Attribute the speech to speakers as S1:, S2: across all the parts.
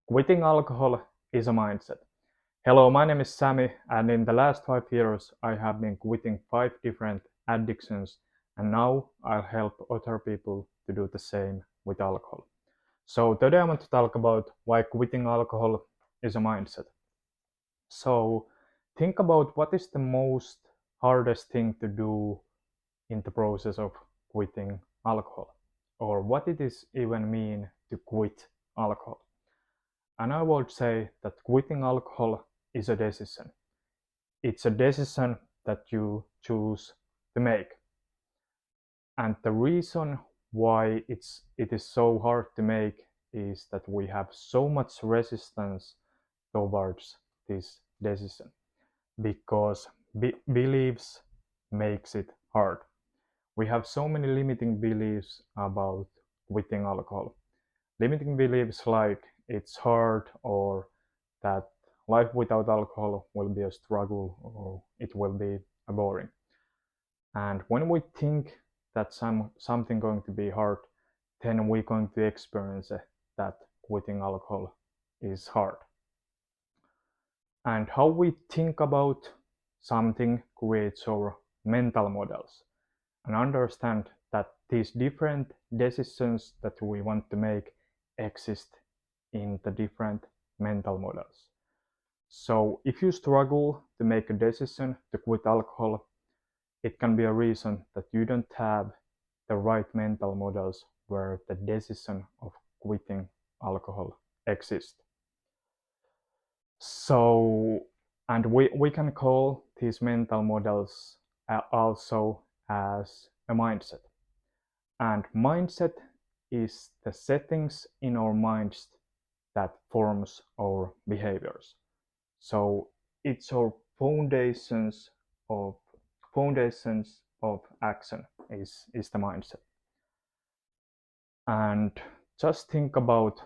S1: Quitting alcohol is a mindset. Hello, my name is Sami, and in the last 5 years, I have been quitting 5 different addictions, and now I'll help other people to do the same with alcohol. So, today I want to talk about why quitting alcohol is a mindset. So, think about what is the most hardest thing to do in the process of quitting alcohol, or what it is even mean to quit alcohol. And I would say that quitting alcohol is a decision. It's a decision that you choose to make. And the reason why it is so hard to make is that we have so much resistance towards this decision because beliefs makes it hard. We have so many limiting beliefs about quitting alcohol. Limiting beliefs like it's hard or that life without alcohol will be a struggle or it will be boring. And when we think that something going to be hard, then we're going to experience that quitting alcohol is hard. And how we think about something creates our mental models and understand that these different decisions that we want to make exist in the different mental models. So if you struggle to make a decision to quit alcohol, it can be a reason that you don't have the right mental models where the decision of quitting alcohol exists. So, and we can call these mental models also as a mindset. And mindset is the settings in our minds that forms our behaviors. So it's our of foundations of action is the mindset. And just think about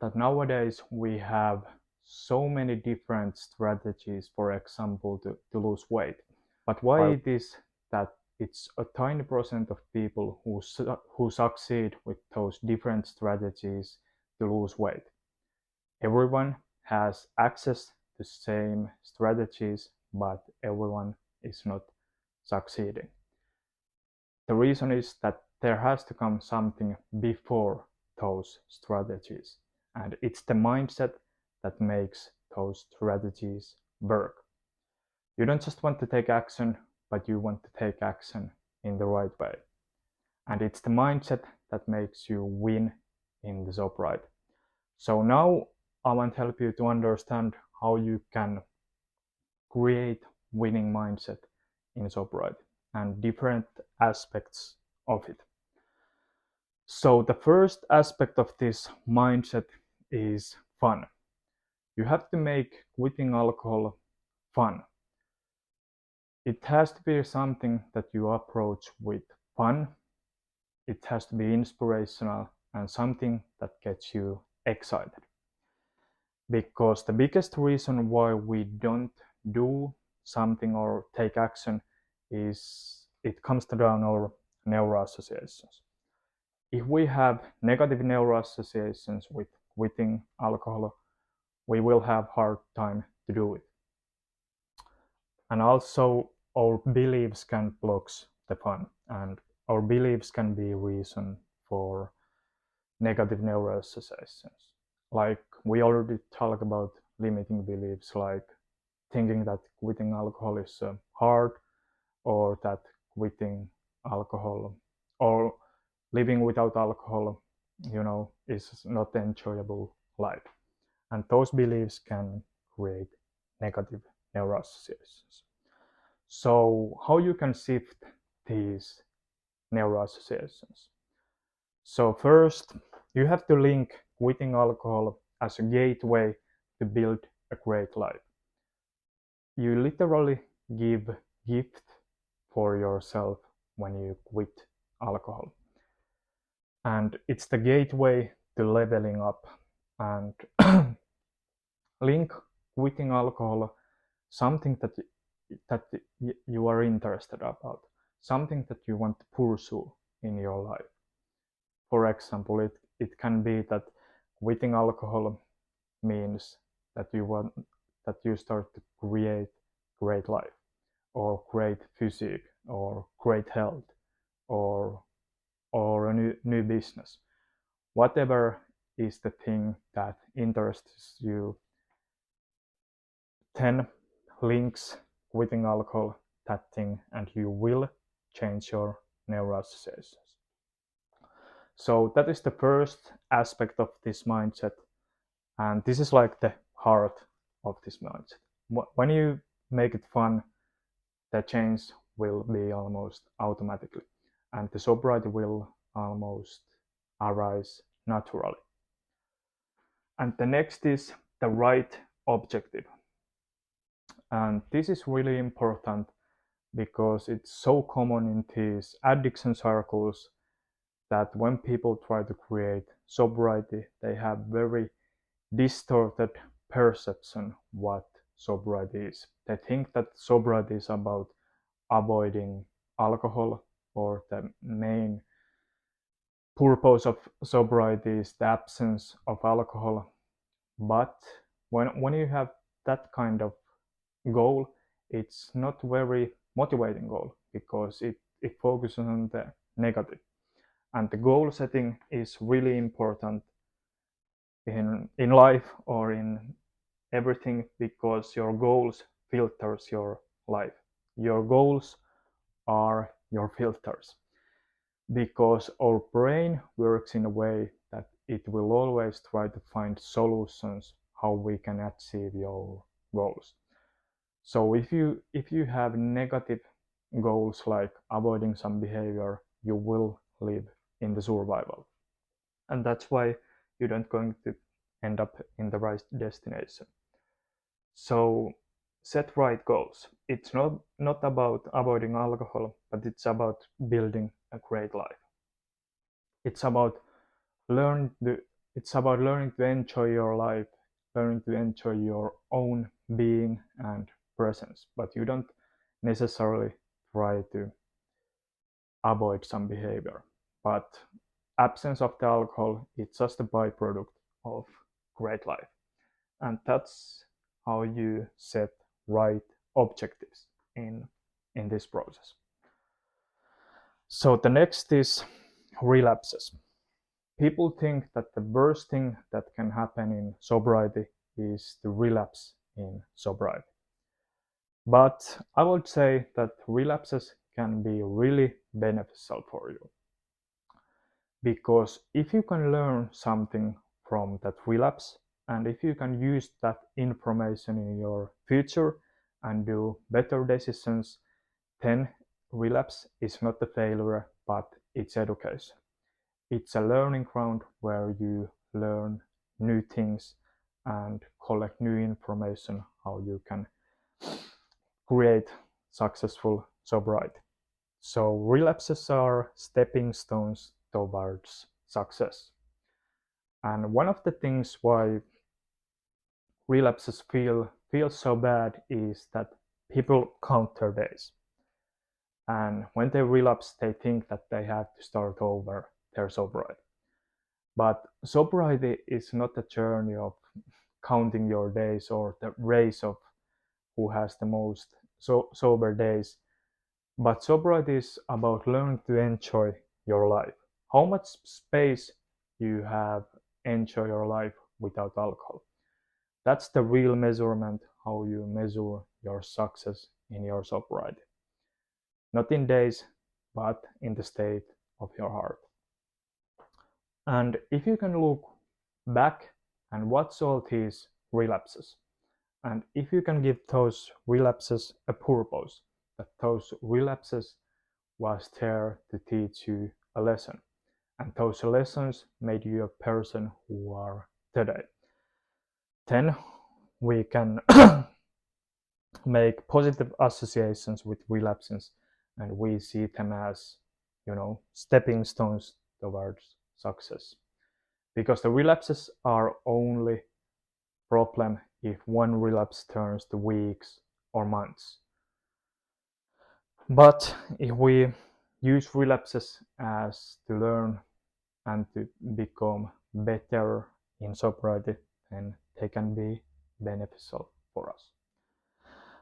S1: that nowadays we have so many different strategies, for example, to lose weight. But why it is that it's a tiny percent of people who succeed with those different strategies to lose weight? Everyone has access to same strategies, but everyone is not succeeding. The reason is that there has to come something before those strategies, and it's the mindset that makes those strategies work. You don't just want to take action, but you want to take action in the right way. And it's the mindset that makes you win in the job right. So now I want to help you to understand how you can create winning mindset in ShopRite and different aspects of it. So the first aspect of this mindset is fun. You have to make quitting alcohol fun. It has to be something that you approach with fun. It has to be inspirational and something that gets you excited. Because the biggest reason why we don't do something or take action is it comes down our neural associations. If we have negative neural associations with quitting alcohol, we will have hard time to do it. And also our beliefs can block the fun, and our beliefs can be reason for negative neural associations. Like we already talked about limiting beliefs, like thinking that quitting alcohol is hard, or that quitting alcohol or living without alcohol, is not enjoyable life. And those beliefs can create negative neural associations. So how you can shift these neural associations? So first, you have to link quitting alcohol as a gateway to build a great life. You literally give gift for yourself when you quit alcohol. And it's the gateway to leveling up, and link quitting alcohol something that you are interested about, something that you want to pursue in your life. For example, it can be that quitting alcohol means that you start to create great life, or great physique, or great health, or a new business. Whatever is the thing that interests you, 10 links quitting alcohol, that thing, and you will change your neural associations. So that is the first aspect of this mindset, and this is like the heart of this mindset. When you make it fun, the change will be almost automatically, and the sobriety will almost arise naturally. And the next is the right objective. And this is really important because it's so common in these addiction circles that when people try to create sobriety, they have very distorted perception what sobriety is. They think that sobriety is about avoiding alcohol, or the main purpose of sobriety is the absence of alcohol. But when you have that kind of goal, it's not very motivating goal, because it focuses on the negative. And the goal setting is really important in life or in everything, because your goals filters your life. Your goals are your filters, because our brain works in a way that it will always try to find solutions how we can achieve your goals. So if you have negative goals like avoiding some behavior, you will live in the survival, and that's why you don't going to end up in the right destination. So set right goals. It's not about avoiding alcohol, but it's about building a great life. It's about learn the it's about learning to enjoy your life, learning to enjoy your own being and presence. But you don't necessarily try to avoid some behavior. But absence of the alcohol, it's just a byproduct of great life. And that's how you set right objectives in this process. So the next is relapses. People think that the worst thing that can happen in sobriety is to relapse in sobriety. But I would say that relapses can be really beneficial for you. Because if you can learn something from that relapse, and if you can use that information in your future and do better decisions, then relapse is not a failure, but it's education. It's a learning ground where you learn new things and collect new information how you can create successful sobriety. So relapses are stepping stones towards success. And one of the things why relapses feel so bad is that people count their days. And when they relapse, they think that they have to start over their sobriety. But sobriety is not a journey of counting your days or the race of who has the most sober days. But sobriety is about learning to enjoy your life. How much space you have enjoy your life without alcohol. That's the real measurement, how you measure your success in your sobriety. Not in days, but in the state of your heart. And if you can look back and watch all these relapses, and if you can give those relapses a purpose, that those relapses was there to teach you a lesson, and those lessons made you a person who are today, then we can make positive associations with relapses, and we see them as, stepping stones towards success. Because the relapses are only problem if one relapse turns to weeks or months. But if we use relapses as to learn and to become better in sobriety, then they can be beneficial for us.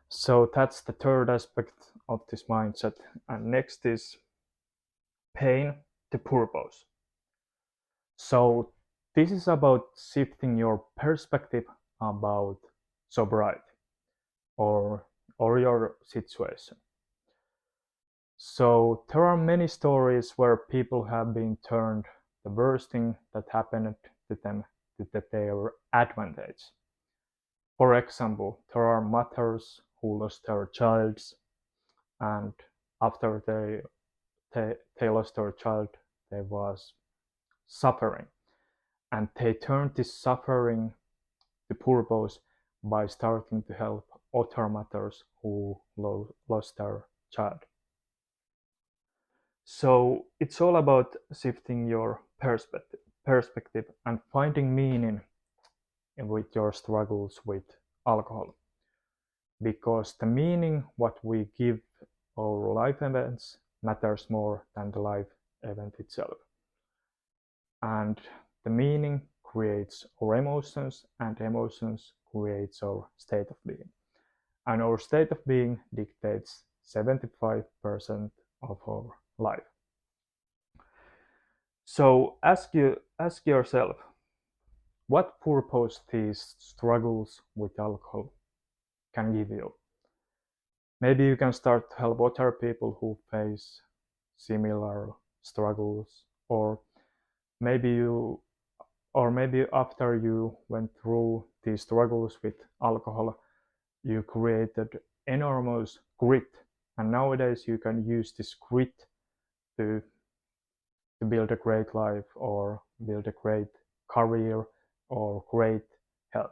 S1: So that's the third aspect of this mindset. And next is pain to purpose. So this is about shifting your perspective about sobriety or your situation. So there are many stories where people have been turned the worst thing that happened to them to their advantage. For example, there are mothers who lost their childs, and after they lost their child, there was suffering, and they turned this suffering to purpose by starting to help other mothers who lost their child. So it's all about shifting your perspective and finding meaning with your struggles with alcohol, because the meaning what we give our life events matters more than the life event itself. And the meaning creates our emotions, and emotions creates our state of being, and our state of being dictates 75% of our life. So ask yourself, what purpose these struggles with alcohol can give you. Maybe you can start to help other people who face similar struggles, or maybe after you went through these struggles with alcohol, you created enormous grit, and nowadays you can use this grit to build a great life, or build a great career, or great health.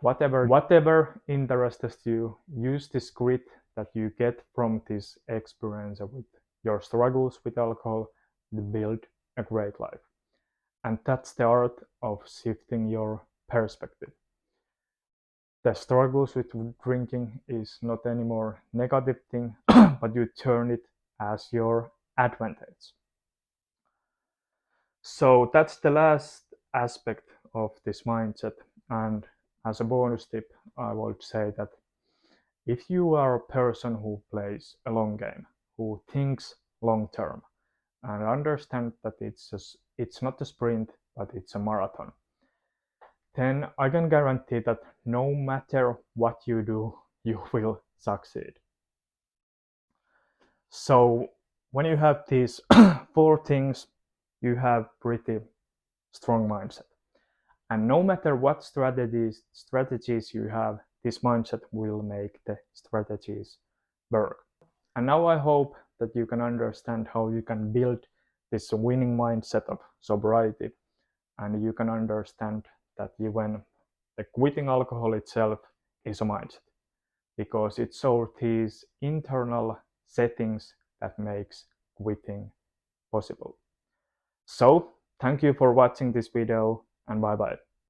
S1: Whatever interests you, use this grit that you get from this experience with your struggles with alcohol to build a great life. And that's the art of shifting your perspective. The struggles with drinking is not anymore negative thing, but you turn it as your advantage. So that's the last aspect of this mindset. And as a bonus tip, I would say that if you are a person who plays a long game, who thinks long term, and understand that it's not a sprint, but it's a marathon, then I can guarantee that no matter what you do, you will succeed. So when you have these four things, you have pretty strong mindset. And no matter what strategies you have, this mindset will make the strategies work. And now I hope that you can understand how you can build this winning mindset of sobriety, and you can understand that even the quitting alcohol itself is a mindset, because it's all these internal settings that makes quitting possible. So thank you for watching this video, and bye bye.